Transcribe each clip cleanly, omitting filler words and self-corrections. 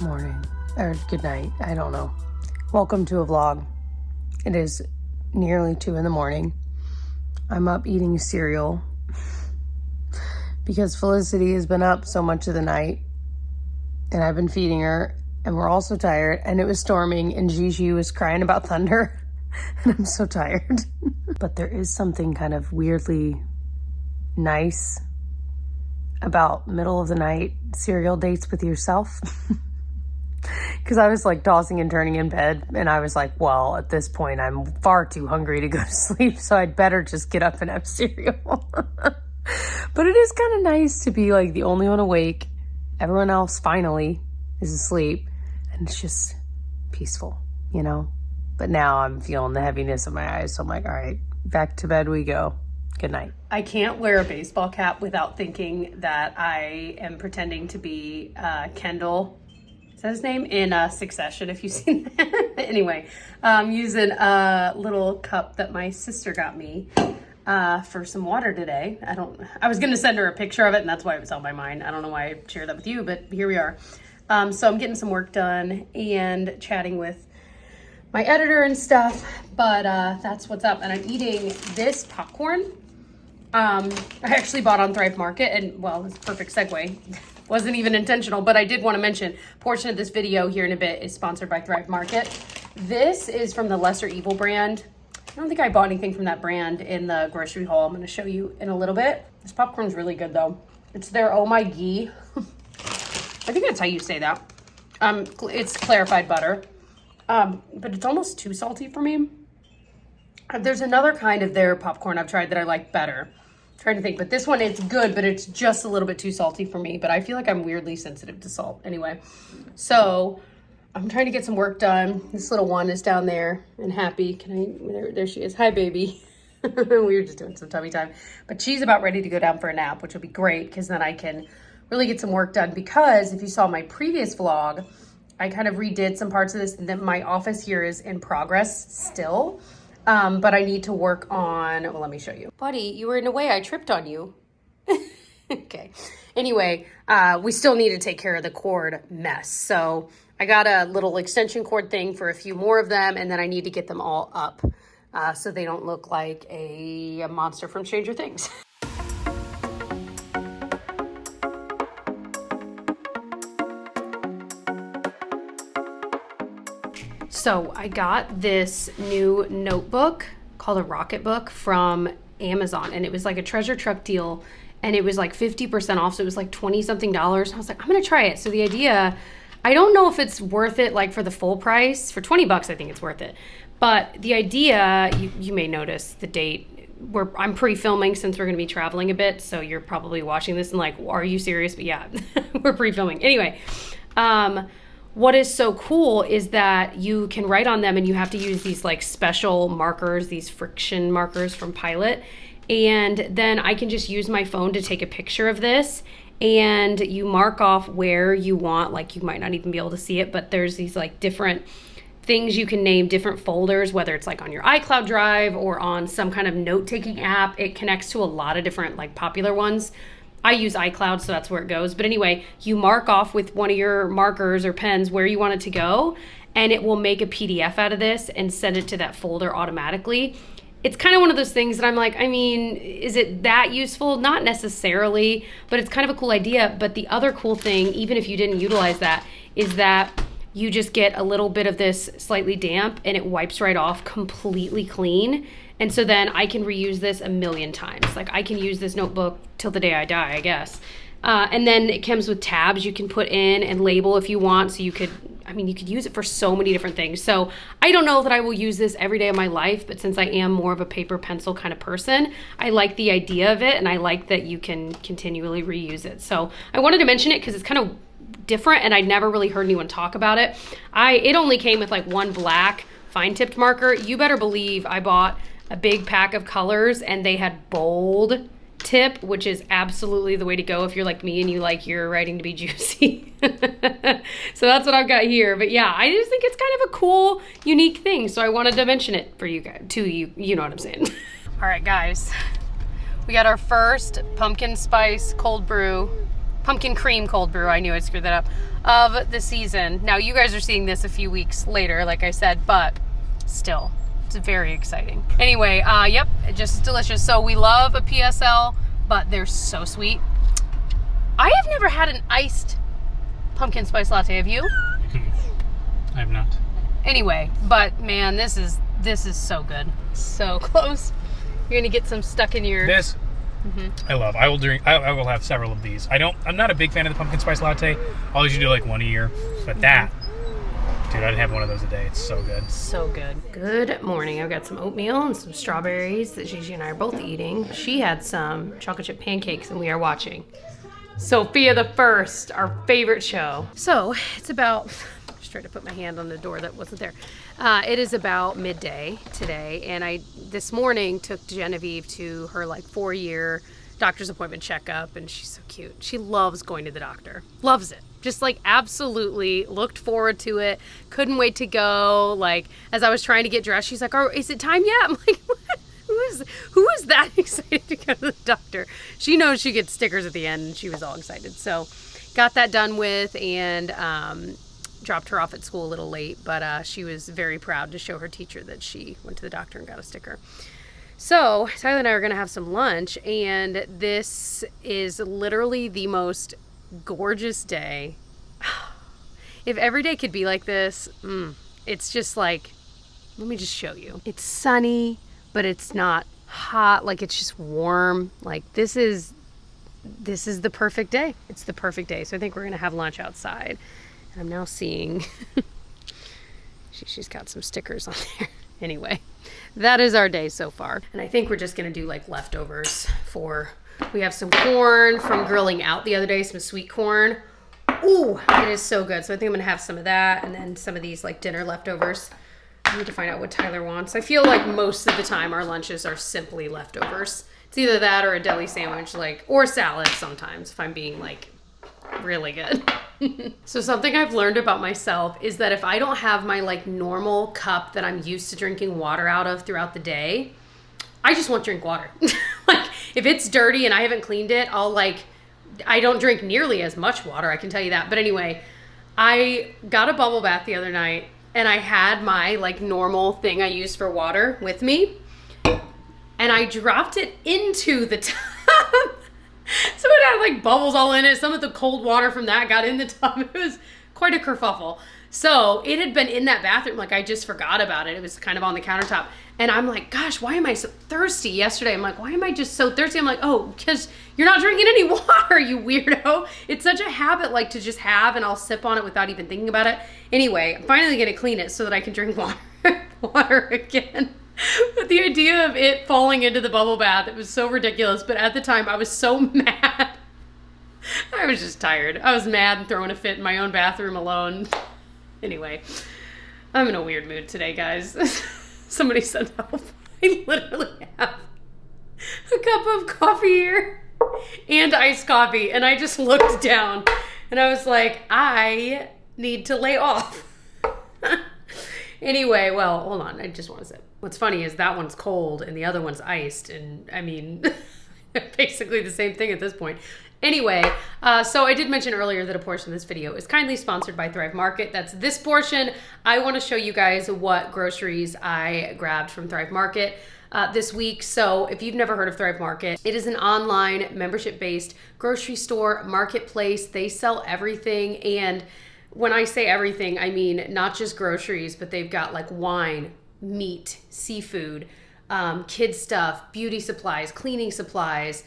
morning or good night. I don't know. Welcome to a vlog. It is nearly 2 in the morning. I'm up eating cereal because Felicity has been up so much of the night and I've been feeding her and we're all so tired and it was storming and Gigi was crying about thunder and I'm so tired. But there is something kind of weirdly nice about middle of the night cereal dates with yourself. Because I was like tossing and turning in bed and I was like, well, at this point I'm far too hungry to go to sleep, so I'd better just get up and have cereal. But it is kind of nice to be like the only one awake. Everyone else finally is asleep and it's just peaceful, you know? But now I'm feeling the heaviness in my eyes, so I'm like, all right, back to bed we go. Good night. I can't wear a baseball cap without thinking that I am pretending to be Kendall. Is that his name? In Succession, if you've seen that. Anyway, I'm using a little cup that my sister got me for some water today. I was going to send her a picture of it, and that's why it was on my mind. I don't know why I shared that with you, but here we are. So I'm getting some work done and chatting with my editor and stuff, but that's what's up. And I'm eating this popcorn. I actually bought on Thrive Market, and well, it's a perfect segue. Wasn't even intentional, but I did want to mention a portion of this video here in a bit is sponsored by Thrive Market. This is from the Lesser Evil brand. I don't think I bought anything from that brand in the grocery haul. I'm going to show you in a little bit. This popcorn's really good though. It's their Oh My Ghee. I think that's how you say that. It's clarified butter, but it's almost too salty for me. There's another kind of their popcorn I've tried that I like better. Trying to think, but this one, it's good, but it's just a little bit too salty for me, but I feel like I'm weirdly sensitive to salt anyway. So I'm trying to get some work done. This little one is down there and happy. There she is. Hi, baby. We were just doing some tummy time, but she's about ready to go down for a nap, which will be great because then I can really get some work done, because if you saw my previous vlog, I kind of redid some parts of this, and then my office here is in progress still. But I need to work on, well, let me show you. Buddy, you were in a way, I tripped on you. Okay. Anyway, we still need to take care of the cord mess. So I got a little extension cord thing for a few more of them, and then I need to get them all up so they don't look like a monster from Stranger Things. So I got this new notebook called a Rocket Book from Amazon, and it was like a treasure truck deal, and it was like 50% off, so it was like 20 something dollars. I was like, I'm gonna try it. So the idea, I don't know if it's worth it like for the full price. For 20 bucks, I think it's worth it. But the idea, you may notice the date, I'm pre-filming since we're gonna be traveling a bit, so you're probably watching this and like, are you serious? But yeah, we're pre-filming. Anyway, what is so cool is that you can write on them, and you have to use these like special markers, these friction markers from Pilot. And then I can just use my phone to take a picture of this, and you mark off where you want, like you might not even be able to see it, but there's these like different things you can name, different folders, whether it's like on your iCloud drive or on some kind of note-taking app. It connects to a lot of different like popular ones. I use iCloud, so that's where it goes. But anyway, you mark off with one of your markers or pens where you want it to go, and it will make a PDF out of this and send it to that folder automatically. It's kind of one of those things that I'm like, I mean, is it that useful? Not necessarily, but it's kind of a cool idea. But the other cool thing, even if you didn't utilize that, is that you just get a little bit of this slightly damp and it wipes right off completely clean. And so then I can reuse this a million times. Like I can use this notebook till the day I die, I guess. And then it comes with tabs you can put in and label if you want. So you could use it for so many different things. So I don't know that I will use this every day of my life, but since I am more of a paper pencil kind of person, I like the idea of it, and I like that you can continually reuse it. So I wanted to mention it because it's kind of different, and I'd never really heard anyone talk about it. It only came with like one black fine tipped marker. You better believe I bought a big pack of colors, and they had bold tip, which is absolutely the way to go if you're like me and you like your writing to be juicy. So that's what I've got here. But yeah, I just think it's kind of a cool, unique thing. So I wanted to mention it for you guys, you know what I'm saying. All right, guys, we got our first pumpkin spice cold brew, pumpkin cream cold brew. I knew I'd screw that of the season. Now, you guys are seeing this a few weeks later, like I said, but still, it's very exciting. Anyway, yep, just delicious. So we love a PSL, but they're so sweet. I have never had an iced pumpkin spice latte. Have you? I have not. Anyway, but man, this is so good. So close. You're gonna get some stuck in your... This, I love. I will have several of these. I'm not a big fan of the pumpkin spice latte. I'll usually do like one a year. But that, dude, I'd have one of those a day. It's so good. So good. Good morning. I've got some oatmeal and some strawberries that Gigi and I are both eating. She had some chocolate chip pancakes, and we are watching Sophia the First, our favorite show. So it's about... Just tried to put my hand on the door that wasn't there. It is about midday today, and I this morning took Genevieve to her like 4-year doctor's appointment checkup, and she's so cute. She loves going to the doctor. Loves it. Just like absolutely looked forward to it. Couldn't wait to go. Like as I was trying to get dressed, she's like, "Oh, is it time yet?" I'm like, "What? Who is that excited to go to the doctor?" She knows she gets stickers at the end, and she was all excited. So got that done with, and dropped her off at school a little late, but she was very proud to show her teacher that she went to the doctor and got a sticker. So Tyler and I are going to have some lunch, and this is literally the most gorgeous day. If every day could be like this, it's just like, let me just show you. It's sunny, but it's not hot. Like it's just warm. Like this is the perfect day. It's the perfect day. So I think we're going to have lunch outside. I'm now seeing, she's got some stickers on there. Anyway, that is our day so far. And I think we're just going to do like leftovers we have some corn from grilling out the other day, some sweet corn. Ooh, it is so good. So I think I'm going to have some of that and then some of these like dinner leftovers. I need to find out what Tyler wants. I feel like most of the time our lunches are simply leftovers. It's either that or a deli sandwich, or salad sometimes if I'm being like really good. So something I've learned about myself is that if I don't have my like normal cup that I'm used to drinking water out of throughout the day, I just won't drink water. Like if it's dirty and I haven't cleaned it, I don't drink nearly as much water, I can tell you that. But anyway, I got a bubble bath the other night and I had my like normal thing I use for water with me, and I dropped it into the tub. So it had like bubbles all in it. Some of the cold water from that got in the tub. It was quite a kerfuffle. So it had been in that bathroom. Like I just forgot about it. It was kind of on the countertop. And I'm like, gosh, why am I so thirsty yesterday? I'm like, why am I just so thirsty? I'm like, oh, because you're not drinking any water, you weirdo. It's such a habit like to just have, and I'll sip on it without even thinking about it. Anyway, I'm finally going to clean it so that I can drink water again. But the idea of it falling into the bubble bath, it was so ridiculous. But at the time, I was so mad. I was just tired. I was mad and throwing a fit in my own bathroom alone. Anyway, I'm in a weird mood today, guys. Somebody sent help. I literally have a cup of coffee here and iced coffee. And I just looked down and I was like, I need to lay off. Anyway, well, hold on. I just want to say, what's funny is that one's cold and the other one's iced. And I mean, basically the same thing at this point. Anyway, so I did mention earlier that a portion of this video is kindly sponsored by Thrive Market. That's this portion. I want to show you guys what groceries I grabbed from Thrive Market this week. So if you've never heard of Thrive Market, it is an online membership-based grocery store marketplace. They sell everything, and when I say everything, I mean not just groceries, but they've got like wine, meat, seafood, kid stuff, beauty supplies, cleaning supplies,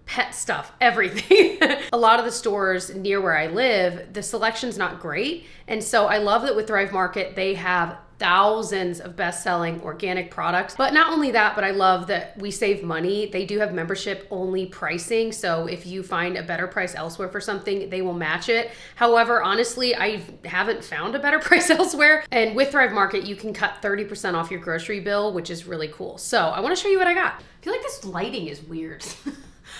pet stuff, everything. A lot of the stores near where I live, the selection's not great. And so I love that with Thrive Market, they have thousands of best-selling organic products. But not only that, but I love that we save money. They do have membership-only pricing. So if you find a better price elsewhere for something, they will match it. However, honestly, I haven't found a better price elsewhere. And with Thrive Market, you can cut 30% off your grocery bill, which is really cool. So I want to show you what I got. I feel like this lighting is weird.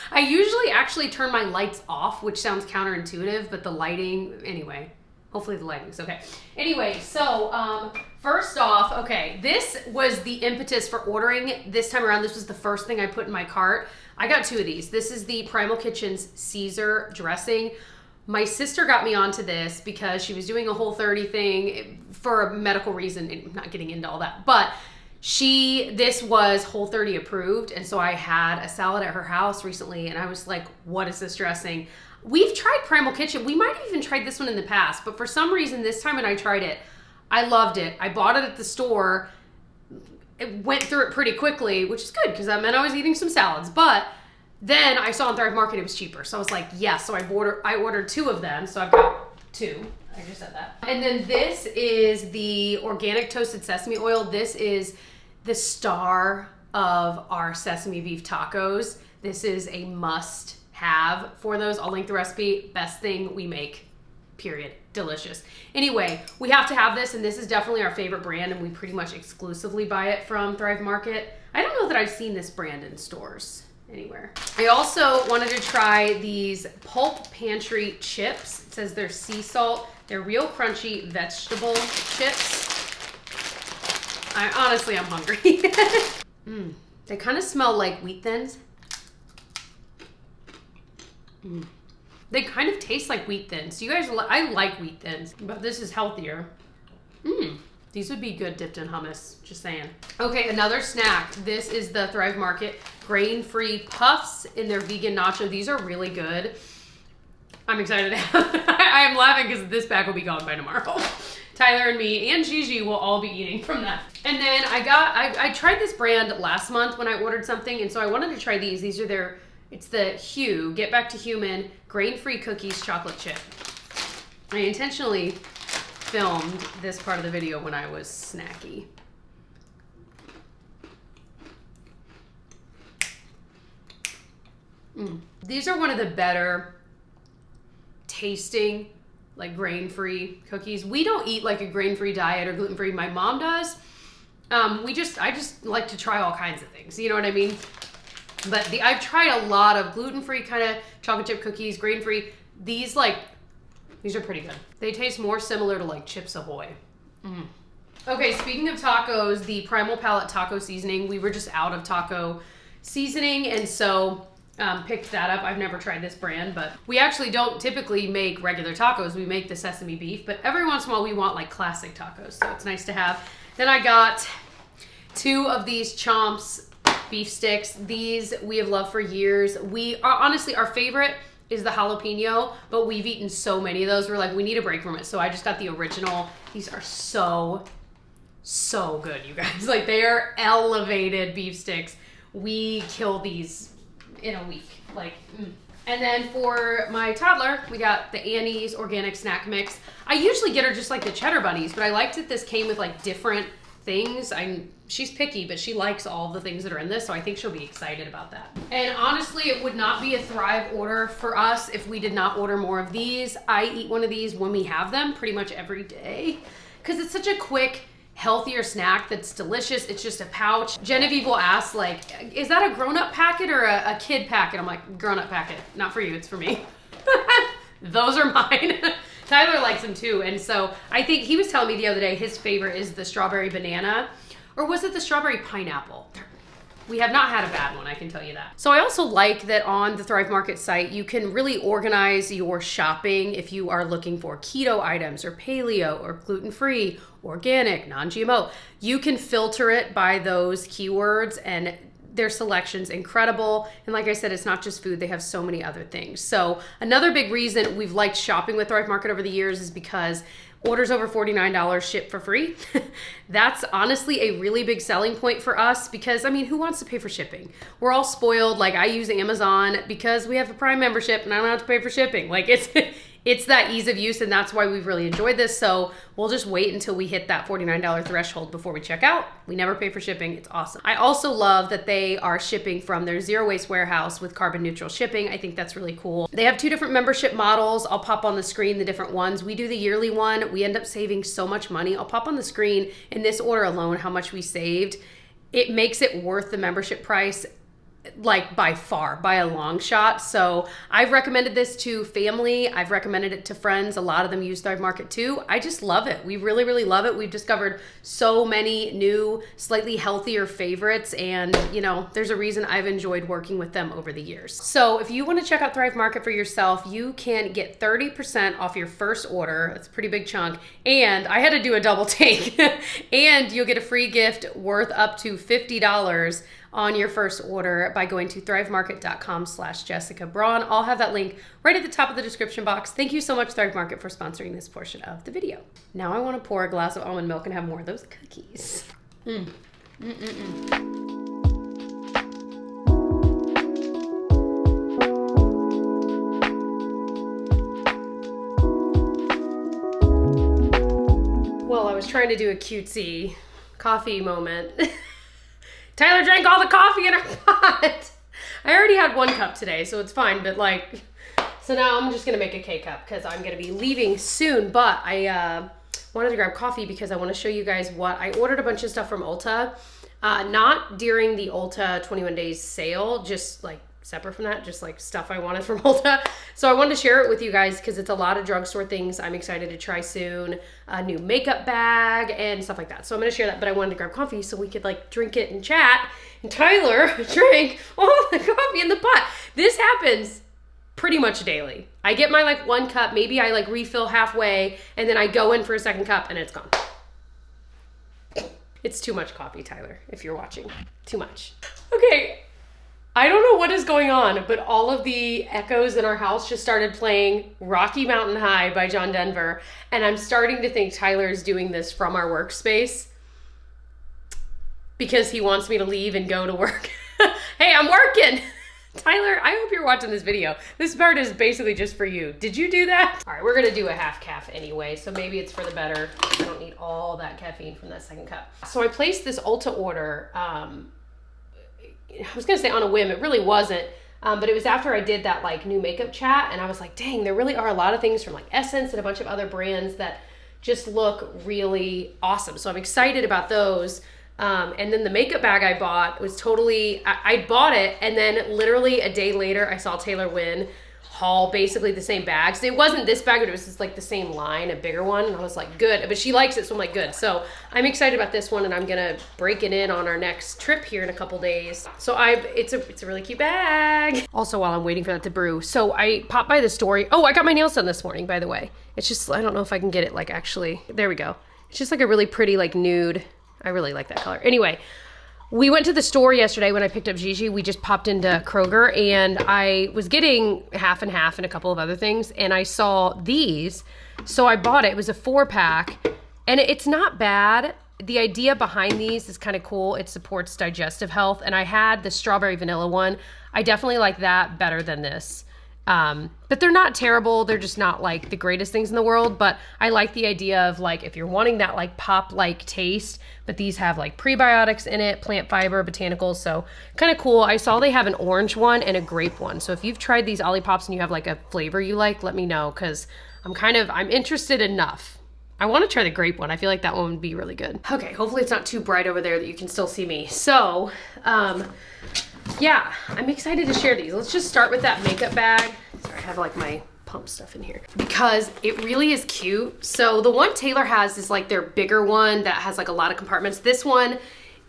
I usually actually turn my lights off, which sounds counterintuitive, but the lighting, anyway, hopefully the lighting's okay. Anyway, so first off, okay, this was the impetus for ordering this time around. This was the first thing I put in my cart. I got two of these. This is the Primal Kitchen's Caesar dressing. My sister got me onto this because she was doing a Whole30 thing for a medical reason. I'm not getting into all that, but this was Whole30 approved, and so I had a salad at her house recently, and I was like, what is this dressing? We've tried Primal Kitchen. We might have even tried this one in the past, but for some reason this time when I tried it, I loved it. I bought it at the store. It went through it pretty quickly, which is good because that meant I was eating some salads. But then I saw on Thrive Market it was cheaper, so I was like, yes. So I ordered 2 of them, so I've got 2. I just said that. And then this is the organic toasted sesame oil. This is the star of our sesame beef tacos. This is a must have for those. I'll link the recipe. Best thing we make, period. Delicious. Anyway, we have to have this, and this is definitely our favorite brand, and we pretty much exclusively buy it from Thrive Market. I don't know that I've seen this brand in stores anywhere. I also wanted to try these Pulp Pantry chips. It says they're sea salt. They're real crunchy vegetable chips. I'm hungry. They kind of smell like Wheat Thins. They kind of taste like Wheat Thins. You guys, I like Wheat Thins, but this is healthier. These would be good dipped in hummus, just saying. Okay, another snack. This is the Thrive Market grain-free puffs in their vegan nacho. These are really good. I'm excited to have them. I'm laughing because this bag will be gone by tomorrow. Tyler and me and Gigi will all be eating from that. And then I tried this brand last month when I ordered something, and so I wanted to try these. These are it's the Hue, Get Back to Human, grain-free cookies chocolate chip. I intentionally filmed this part of the video when I was snacky. These are one of the better tasting, like grain-free cookies. We don't eat like a grain-free diet or gluten-free. My mom does. I just like to try all kinds of things. You know what I mean? But I've tried a lot of gluten-free kind of chocolate chip cookies, grain-free. These are pretty good. They taste more similar to like Chips Ahoy. Okay, speaking of tacos, the Primal Palette taco seasoning, we were just out of taco seasoning, and so picked that up. I've never tried this brand, but we actually don't typically make regular tacos. We make the sesame beef, but every once in a while we want like classic tacos, so it's nice to have. Then I got 2 of these Chomps beef sticks. These we have loved for years. Honestly, our favorite is the jalapeno, but we've eaten so many of those. We're like, we need a break from it. So I just got the original. These are so good, you guys. Like, they are elevated beef sticks. We kill these in a week. And then for my toddler, we got the Annie's organic snack mix. I usually get her just like the cheddar bunnies, but I liked that this came with like different things. She's picky, but she likes all the things that are in this, so I think she'll be excited about that. And honestly, it would not be a Thrive order for us if we did not order more of these. I eat one of these when we have them pretty much every day because it's such a quick, healthier snack that's delicious. It's just a pouch. Genevieve will ask, like, is that a grown-up packet or a kid packet? I'm like, grown-up packet. Not for you, it's for me. Those are mine. Tyler likes them too, and so I think he was telling me the other day his favorite is the strawberry banana, or was it the strawberry pineapple? We have not had a bad one, I can tell you that. So I also like that on the Thrive Market site, you can really organize your shopping if you are looking for keto items or paleo or gluten-free, organic, non-GMO. You can filter it by those keywords, and their selection's incredible. And like I said, it's not just food, they have so many other things. So another big reason we've liked shopping with Thrive Market over the years is because orders over $49 ship for free. That's honestly a really big selling point for us because, I mean, who wants to pay for shipping? We're all spoiled. Like, I use Amazon because we have a Prime membership and I don't have to pay for shipping. Like, it's that ease of use, and that's why we've really enjoyed this. So we'll just wait until we hit that $49 threshold before we check out. We never pay for shipping. It's awesome. I also love that they are shipping from their zero waste warehouse with carbon neutral shipping. I think that's really cool. They have 2 different membership models. I'll pop on the screen the different ones. We do the yearly one. We end up saving so much money. I'll pop on the screen in this order alone how much we saved. It makes it worth the membership price like by far, by a long shot. So I've recommended this to family. I've recommended it to friends. A lot of them use Thrive Market too. I just love it. We really, really love it. We've discovered so many new, slightly healthier favorites. And you know, there's a reason I've enjoyed working with them over the years. So if you want to check out Thrive Market for yourself, you can get 30% off your first order. That's a pretty big chunk. And I had to do a double take. And you'll get a free gift worth up to $50 on your first order by going to thrivemarket.com/Jessica Braun. I'll have that link right at the top of the description box. Thank you so much, Thrive Market, for sponsoring this portion of the video. Now I want to pour a glass of almond milk and have more of those cookies. Well, I was trying to do a cutesy coffee moment. Tyler drank all the coffee in her pot. I already had 1 cup today, so it's fine, but like, so now I'm just gonna make a K-cup because I'm gonna be leaving soon, but I wanted to grab coffee because I wanna show you guys what, I ordered a bunch of stuff from Ulta, not during the Ulta 21 days sale, just like separate from that, just like stuff I wanted from Ulta. So I wanted to share it with you guys because it's a lot of drugstore things I'm excited to try soon. A new makeup bag and stuff like that. So I'm gonna share that, but I wanted to grab coffee so we could like drink it and chat. And Tyler drank all the coffee in the pot. This happens pretty much daily. I get my like 1 cup, maybe I like refill halfway and then I go in for a second cup and it's gone. It's too much coffee, Tyler, if you're watching. Too much. Okay. I don't know what is going on, but all of the echoes in our house just started playing Rocky Mountain High by John Denver. And I'm starting to think Tyler is doing this from our workspace because he wants me to leave and go to work. Hey, I'm working. Tyler, I hope you're watching this video. This part is basically just for you. Did you do that? All right, we're gonna do a half calf anyway, so maybe it's for the better. I don't need all that caffeine from that second cup. So I placed this Ulta order, I was gonna say on a whim, it really wasn't, but it was after I did that like new makeup chat and I was like, dang, there really are a lot of things from like Essence and a bunch of other brands that just look really awesome. So I'm excited about those. And then the makeup bag I bought was totally, I bought it and then literally a day later I saw Taylor Wynn haul basically the same bags. It wasn't this bag, but it was just like the same line, a bigger one. And I was like, good, but she likes it, so I'm like, good. So I'm excited about this one and I'm gonna break it in on our next trip here in a couple days. So it's a really cute bag. Also, while I'm waiting for that to brew, so I popped by the store. Oh, I got my nails done this morning, by the way. It's just, I don't know if I can get it like actually, there we go. It's just like a really pretty like nude. I really like that color. Anyway, we went to the store yesterday when I picked up Gigi. We just popped into Kroger and I was getting half and half and a couple of other things and I saw these. So I bought it. It was a 4-pack and it's not bad. The idea behind these is kind of cool. It supports digestive health and I had the strawberry vanilla one. I definitely like that better than this. But they're not terrible. They're just not like the greatest things in the world. But I like the idea of like, if you're wanting that like pop-like taste, but these have like prebiotics in it, plant fiber, botanicals. So kind of cool. I saw they have an orange one and a grape one. So if you've tried these Olippops and you have like a flavor you like, let me know. Cause I'm interested enough. I want to try the grape one. I feel like that one would be really good. Okay. Hopefully it's not too bright over there that you can still see me. So, yeah, I'm excited to share these. Let's just start with that makeup bag. Sorry, I have like my Pump stuff in here because it really is cute. So the one Taylor has is like their bigger one that has like a lot of compartments. This one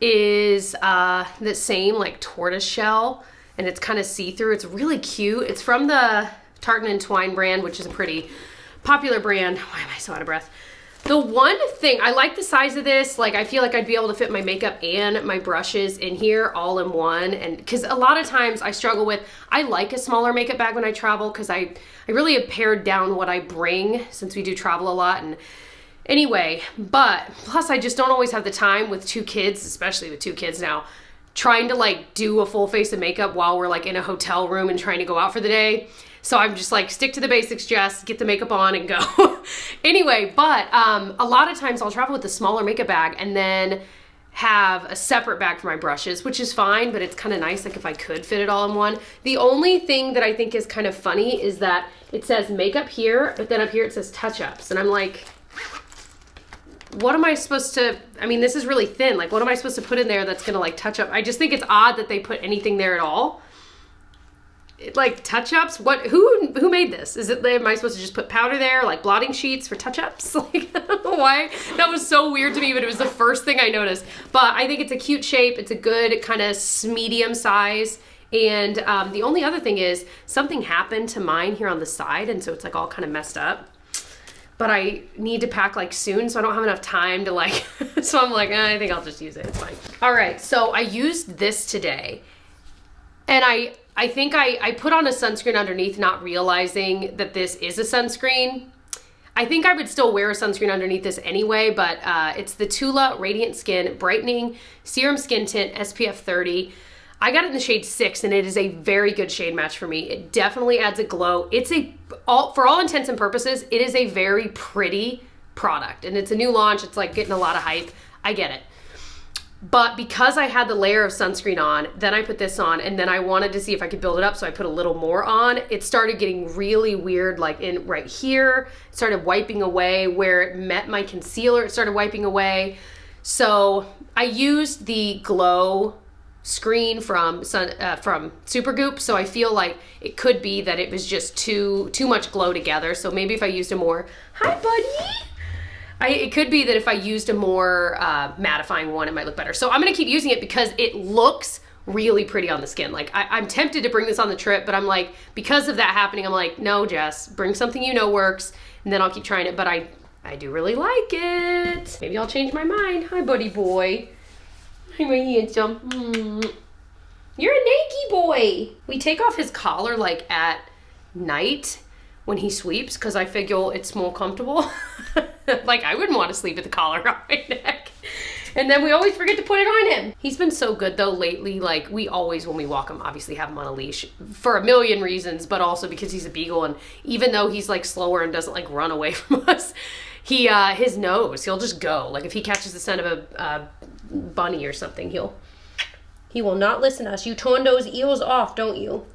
is the same like tortoise shell and it's kind of see-through. It's really cute. It's from the Tartan and Twine brand, which is a pretty popular brand. Why am I so out of breath? The one thing, I like the size of this. Like, I feel like I'd be able to fit my makeup and my brushes in here all in one. And because a lot of times I struggle with, I like a smaller makeup bag when I travel because I really have pared down what I bring since we do travel a lot. And anyway, but plus I just don't always have the time with 2 kids, especially with 2 kids now, trying to like do a full face of makeup while we're like in a hotel room and trying to go out for the day. So I'm just like, stick to the basics, Jess, get the makeup on and go. Anyway, but a lot of times I'll travel with the smaller makeup bag and then have a separate bag for my brushes, which is fine, but it's kind of nice, like if I could fit it all in one. The only thing that I think is kind of funny is that it says makeup here, but then up here it says touch-ups. And I'm like, what am I supposed to, I mean, this is really thin. Like, what am I supposed to put in there that's gonna like touch up? I just think it's odd that they put anything there at all. Like touch-ups, who made this? Am I supposed to just put powder there, like blotting sheets for touch-ups? Like, I don't know why. That was so weird to me, but it was the first thing I noticed. But I think it's a cute shape. It's a good kind of medium size. And the only other thing is something happened to mine here on the side, and so it's like all kind of messed up. But I need to pack like soon, so I don't have enough time to like, so I'm like, I think I'll just use it, it's fine. All right, so I used this today, and I think I put on a sunscreen underneath, not realizing that this is a sunscreen. I think I would still wear a sunscreen underneath this anyway, but it's the Tula Radiant Skin Brightening Serum Skin Tint SPF 30. I got it in the shade 6, and it is a very good shade match for me. It definitely adds a glow. It's for all intents and purposes, it is a very pretty product, and it's a new launch. It's like getting a lot of hype. I get it. But because I had the layer of sunscreen on, then I put this on, and then I wanted to see if I could build it up, so I put a little more on. It started getting really weird, like in right here. It started wiping away where it met my concealer. It started wiping away. So I used the glow screen from Supergoop, so I feel like it could be that it was just too much glow together. So maybe if I used a more, hi buddy. It could be that if I used a more mattifying one, it might look better. So I'm gonna keep using it because it looks really pretty on the skin. Like I'm tempted to bring this on the trip, but I'm like, because of that happening, I'm like, no, Jess, bring something you know works, and then I'll keep trying it. But I do really like it. Maybe I'll change my mind. Hi, buddy boy. Hi, my handsome. You're a naked boy. We take off his collar like at night when he sweeps, because I figure it's more comfortable. Like, I wouldn't want to sleep with the collar on my neck. And then we always forget to put it on him. He's been so good though lately. Like, we always, when we walk him, obviously have him on a leash for a million reasons, but also because he's a beagle, and even though he's like slower and doesn't like run away from us, his nose, he'll just go. Like if he catches the scent of a bunny or something, he will not listen to us. You turn those ears off, don't you?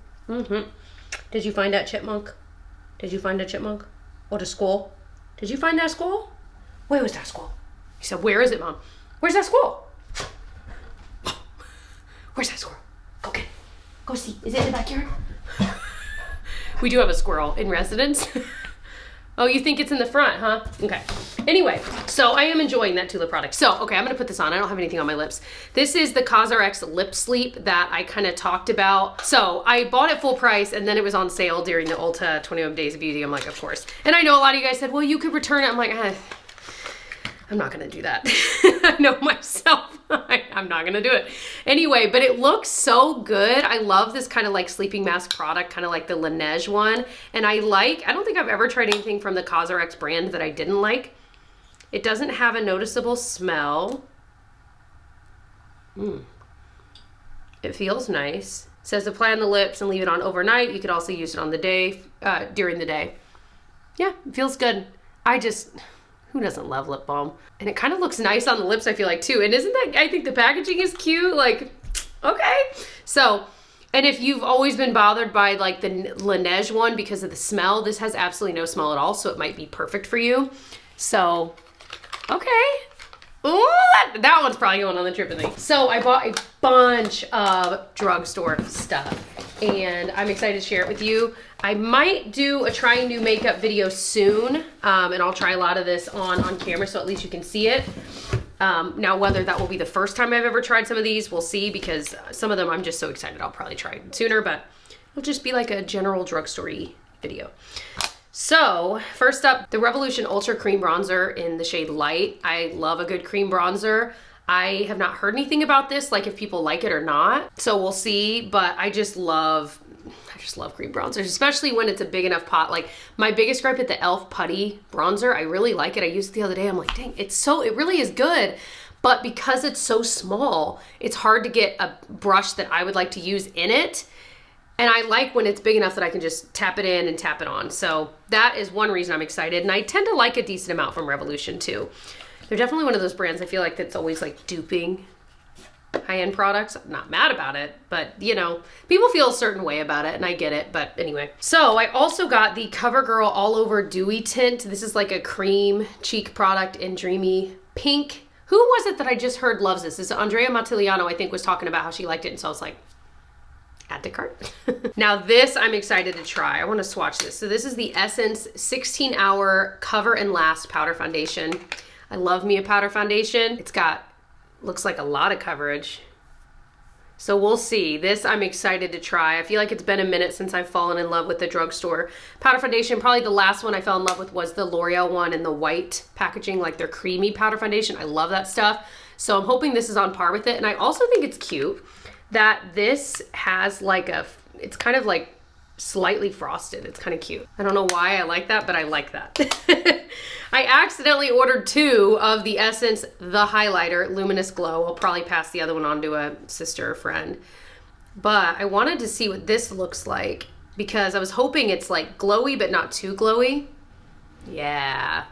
Did you find that chipmunk? Did you find a chipmunk? Or the squirrel? Did you find that squirrel? Where was that squirrel? He said, where is it, Mom? Where's that squirrel? Where's that squirrel? Go get it. Go see. Is it in the backyard? We do have a squirrel in residence. Oh, you think it's in the front, huh? Okay. Anyway, so I am enjoying that Tula product. So, okay, I'm gonna put this on. I don't have anything on my lips. This is the Cosrx Lip Sleep that I kind of talked about. So I bought it full price, and then it was on sale during the Ulta 21 Days of Beauty. I'm like, of course. And I know a lot of you guys said, well, you could return it. I'm like, I'm not gonna do that. I know myself. I'm not gonna do it. Anyway, but it looks so good. I love this kind of like sleeping mask product, kind of like the Laneige one. And I don't think I've ever tried anything from the Cosrx brand that I didn't like. It doesn't have a noticeable smell. It feels nice. It says apply on the lips and leave it on overnight. You could also use it on the day, during the day. Yeah, it feels good. Who doesn't love lip balm? And it kind of looks nice on the lips, I feel like, too. And I think the packaging is cute. Like, okay. So, and if you've always been bothered by like the Laneige one because of the smell, this has absolutely no smell at all. So it might be perfect for you. So, okay. Ooh, that one's probably going on the trip with me. So I bought a bunch of drugstore stuff, and I'm excited to share it with you. I might do a trying new makeup video soon, and I'll try a lot of this on camera so at least you can see it. Now, whether that will be the first time I've ever tried some of these, we'll see, because some of them I'm just so excited I'll probably try sooner, but it'll just be like a general drugstore-y video. So first up, the Revolution Ultra Cream Bronzer in the shade Light. I love a good cream bronzer. I have not heard anything about this, like if people like it or not. So we'll see, but I just love cream bronzers, especially when it's a big enough pot. Like my biggest gripe at the e.l.f. Putty bronzer, I really like it. I used it the other day. I'm like, dang, it really is good. But because it's so small, it's hard to get a brush that I would like to use in it. And I like when it's big enough that I can just tap it in and tap it on. So that is one reason I'm excited. And I tend to like a decent amount from Revolution too. They're definitely one of those brands I feel like that's always like duping high-end products. I'm not mad about it, but you know, people feel a certain way about it and I get it, but anyway. So I also got the Covergirl All Over Dewey Tint. This is like a cream cheek product in Dreamy pink. Who was it that I just heard loves this? This is Andrea Mattiliano, I think, was talking about how she liked it. And so I was like, add to cart. Now this I'm excited to try. I want to swatch this. So this is the Essence 16-Hour Cover and Last Powder Foundation. I love me a powder foundation. It's got, looks like a lot of coverage. So we'll see. This I'm excited to try. I feel like it's been a minute since I've fallen in love with the drugstore powder foundation. Probably the last one I fell in love with was the L'Oreal one in the white packaging, like their creamy powder foundation. I love that stuff. So I'm hoping this is on par with it. And I also think it's cute that this has like a, it's kind of like slightly frosted. It's kind of cute. I don't know why I like that, but I like that. I accidentally ordered 2 of the Essence The Highlighter Luminous Glow. I'll probably pass the other one on to a sister or friend. But I wanted to see what this looks like because I was hoping it's like glowy, but not too glowy. Yeah.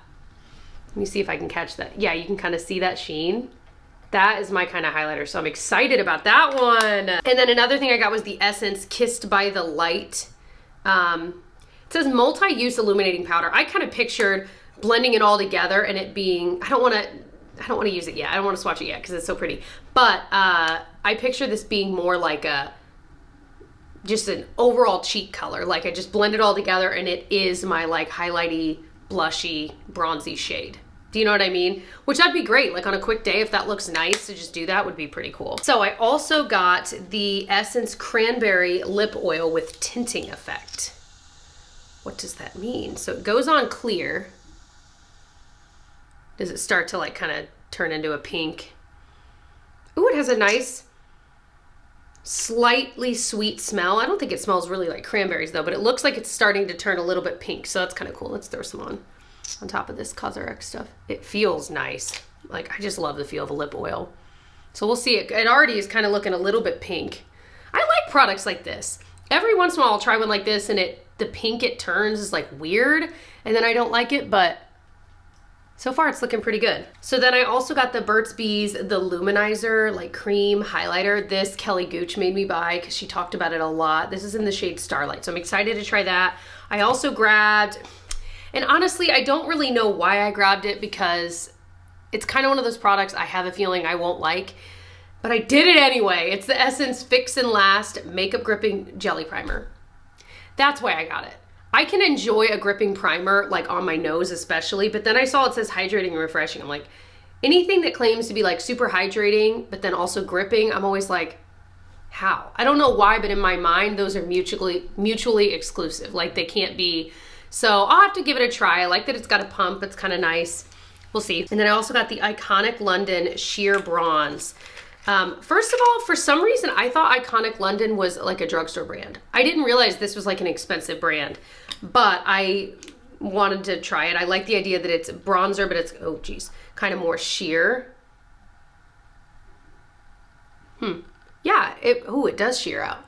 Let me see if I can catch that. Yeah, you can kind of see that sheen. That is my kind of highlighter, so I'm excited about that one. And then another thing I got was the Essence Kissed by the Light. It says multi-use illuminating powder. I kind of pictured blending it all together and it being, I don't want to use it yet. I don't want to swatch it yet because it's so pretty. But I picture this being more like just an overall cheek color. Like I just blend it all together and it is my like highlighty, blushy, bronzy shade. Do you know what I mean? Which that'd be great. Like on a quick day, if that looks nice to just do that would be pretty cool. So I also got the Essence Cranberry Lip Oil with tinting effect. What does that mean? So it goes on clear. Does it start to like kind of turn into a pink? Ooh, it has a nice, slightly sweet smell. I don't think it smells really like cranberries though, but it looks like it's starting to turn a little bit pink. So that's kind of cool. Let's throw some on top of this Cosrx stuff. It feels nice. Like I just love the feel of a lip oil. So we'll see. It already is kind of looking a little bit pink. I like products like this. Every once in a while I'll try one like this and the pink it turns is like weird and then I don't like it, but so far it's looking pretty good. So then I also got the Burt's Bees, the Luminizer, like cream highlighter. This Kelly Gooch made me buy because she talked about it a lot. This is in the shade Starlight. So I'm excited to try that. I also grabbed, and honestly, I don't really know why I grabbed it because it's kind of one of those products I have a feeling I won't like, but I did it anyway. It's the Essence Fix and Last Makeup Gripping Jelly Primer. That's why I got it. I can enjoy a gripping primer, like on my nose especially, but then I saw it says hydrating and refreshing. I'm like, anything that claims to be like super hydrating, but then also gripping, I'm always like, how? I don't know why, but in my mind, those are mutually exclusive. Like they can't be. So I'll have to give it a try. I like that it's got a pump. It's kind of nice. We'll see. And then I also got the Iconic London Sheer Bronze. First of all, for some reason, I thought Iconic London was like a drugstore brand. I didn't realize this was like an expensive brand, but I wanted to try it. I like the idea that it's bronzer, but it's, oh geez, kind of more sheer. Yeah, it does sheer out.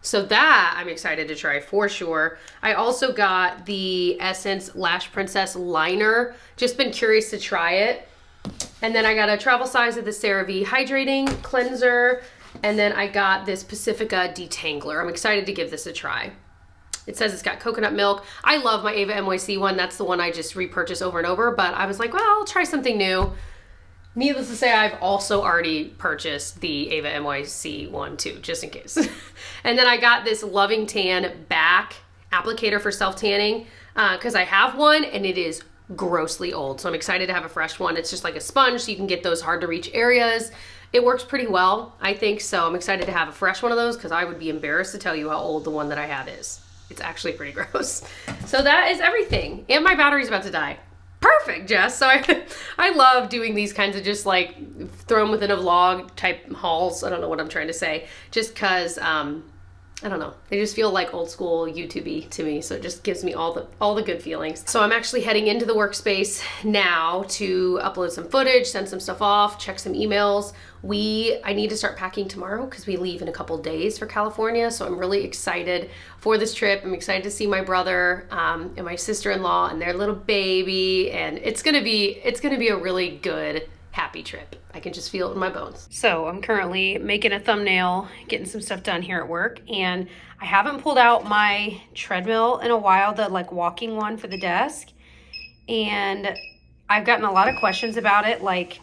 So that I'm excited to try for sure. I also got the Essence Lash Princess Liner. Just been curious to try it. And then I got a travel size of the CeraVe Hydrating Cleanser. And then I got this Pacifica Detangler. I'm excited to give this a try. It says it's got coconut milk. I love my Ava NYC one. That's the one I just repurchase over and over. But I was like, well, I'll try something new. Needless to say, I've also already purchased the Ava NYC one too, just in case. And then I got this Loving Tan back applicator for self-tanning because I have one and it is grossly old. So I'm excited to have a fresh one. It's just like a sponge so you can get those hard to reach areas. It works pretty well, I think. So I'm excited to have a fresh one of those because I would be embarrassed to tell you how old the one that I have is. It's actually pretty gross. So that is everything. And my battery's about to die. Perfect, Jess. So I love doing these kinds of just like throw them within a vlog type hauls. I don't know what I'm trying to say. Just because, I don't know. They just feel like old school YouTube-y to me. So it just gives me all the good feelings. So I'm actually heading into the workspace now to upload some footage, send some stuff off, check some emails. I need to start packing tomorrow because we leave in a couple days for California. So I'm really excited for this trip. I'm excited to see my brother and my sister-in-law and their little baby. And it's gonna be a really good, happy trip. I can just feel it in my bones. So I'm currently making a thumbnail, getting some stuff done here at work. And I haven't pulled out my treadmill in a while, the like walking one for the desk. And I've gotten a lot of questions about it, like,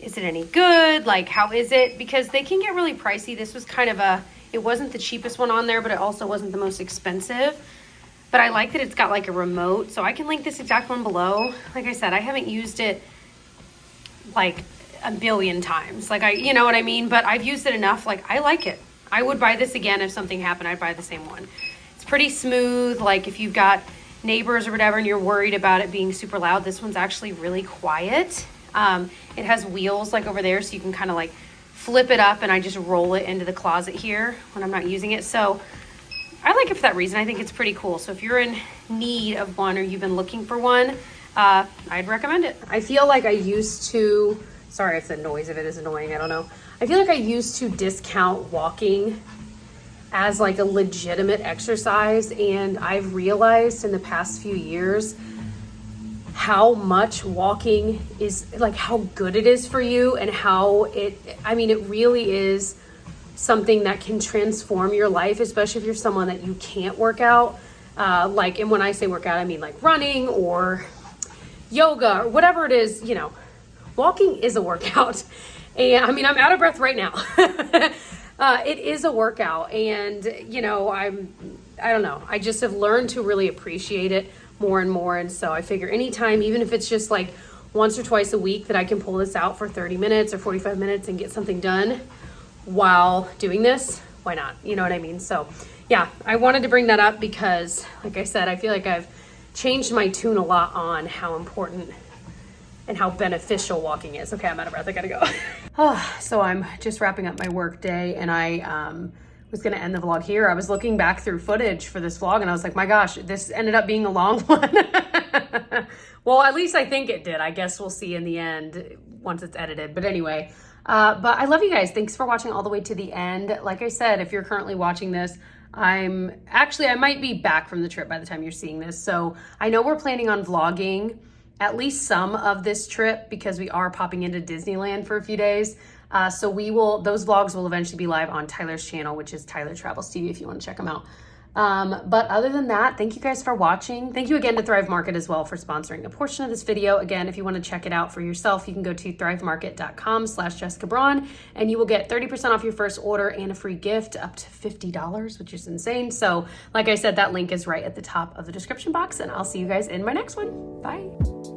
is it any good? Like, how is it? Because they can get really pricey. This was kind of it wasn't the cheapest one on there, but it also wasn't the most expensive. But I like that it's got like a remote, so I can link this exact one below. Like I said, I haven't used it like a billion times. Like, you know what I mean? But I've used it enough, like, I like it. I would buy this again if something happened. I'd buy the same one. It's pretty smooth. Like, if you've got neighbors or whatever and you're worried about it being super loud, this one's actually really quiet. It has wheels like over there, so you can kind of like flip it up, and I just roll it into the closet here when I'm not using it. So I like it for that reason. I think it's pretty cool. So if you're in need of one or you've been looking for one, I'd recommend it. I feel like I used to, sorry if the noise of it is annoying, I don't know. I feel like I used to discount walking as like a legitimate exercise, and I've realized in the past few years how much walking is, like, how good it is for you, and how it really is something that can transform your life, especially if you're someone that you can't work out. And when I say work out, I mean like running or yoga or whatever it is, you know, walking is a workout. And I mean, I'm out of breath right now. It is a workout, and you know, I don't know. I just have learned to really appreciate it more and more. And so I figure anytime, even if it's just like once or twice a week, that I can pull this out for 30 minutes or 45 minutes and get something done while doing this, why not? You know what I mean? So yeah, I wanted to bring that up because, like I said, I feel like I've changed my tune a lot on how important and how beneficial walking is. Okay, I'm out of breath, I gotta go. So I'm just wrapping up my work day, and I was gonna end the vlog here. I was looking back through footage for this vlog, and I was like, my gosh, this ended up being a long one. Well, at least I think it did. I guess we'll see in the end once it's edited. But anyway, but I love you guys. Thanks for watching all the way to the end. Like I said, if you're currently watching this, I might be back from the trip by the time you're seeing this. So I know we're planning on vlogging at least some of this trip because we are popping into Disneyland for a few days. So those vlogs will eventually be live on Tyler's channel, which is Tyler Travels TV if you want to check them out. But other than that, thank you guys for watching. Thank you again to Thrive Market as well for sponsoring a portion of this video. Again, if you want to check it out for yourself, you can go to thrivemarket.com/Jessica Braun, and you will get 30% off your first order and a free gift up to $50, which is insane. So like I said, that link is right at the top of the description box, and I'll see you guys in my next one. Bye.